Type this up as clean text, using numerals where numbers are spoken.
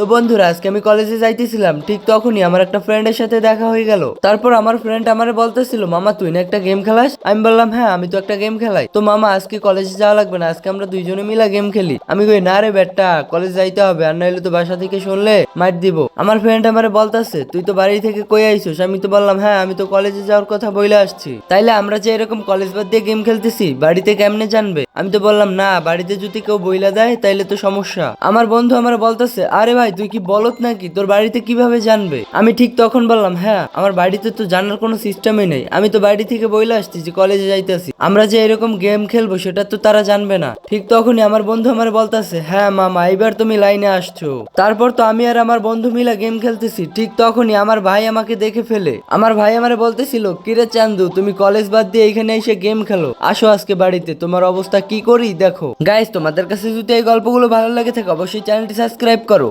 তো বন্ধুরা আজকে আমি কলেজে যাইতেছিলাম, ঠিক তখনই আমার একটা ফ্রেন্ডের সাথে দেখা হয়ে গেল। তারপর আমার ফ্রেন্ড আমারে বলতেছিল, মামা তুই না একটা গেম খেলাস? আমি বললাম হ্যাঁ আমি তো একটা গেম খেলাই। তো মামা আজকে কলেজে যাওয়া লাগবে না, আজকে আমরা দুইজনে মিলা গেম খেলি। আমি কই না রে বেটা, কলেজ যাইতে হবে, আর নাইলে তো বাসা থেকে শুনলে মাইর দিব। আমার ফ্রেন্ড আমারে বলতাছে তুই তো বাড়ি থেকে কই আইছিস? আমি তো বললাম হ্যাঁ আমি তো কলেজে যাওয়ার কথা বইলে আসছি। তাইলে আমরা যে এরকম কলেজ বাদ দিয়ে গেম খেলতেছি বাড়িতে কেমনে জানবে? আমি তো বললাম না, বাড়িতে যদি কেউ বইলা দেয় তাইলে তো সমস্যা। আমার বন্ধু আমার বলতেছে আরে ভাই তুই কি বলত নাকি, তোর বাড়িতে কিভাবে জানবে? আমি ঠিক তখন বললাম হ্যাঁ আমার বাড়িতে তো জানার কোনো সিস্টেমই নেই, আমি তো বাড়ি থেকে বইলে আসছি যে কলেজে যাইতেছি, আমরা যে এরকম গেম খেলবো সেটা তো তারা জানবে না। ঠিক তখনই আমার বন্ধু আমার বলতেছে হ্যাঁ মামা এইবার তুমি লাইনে আসছো। তারপর তো আমি আর আমার বন্ধু মিলা গেম খেলতেছি, ঠিক তখনই আমার ভাই আমাকে দেখে ফেলে। আমার ভাই আমারে বলতেছিল কিরে চান্দু তুমি কলেজ বাদ দিয়ে এখানে এসে গেম খেলো, আসো আজকে বাড়িতে, তোমার অবস্থা কি করি দেখো। গাইস তোমাদের কাছে যদি এই গল্পগুলো ভালো লাগে থাকে অবশ্যই চ্যানেলটি সাবস্ক্রাইব করো।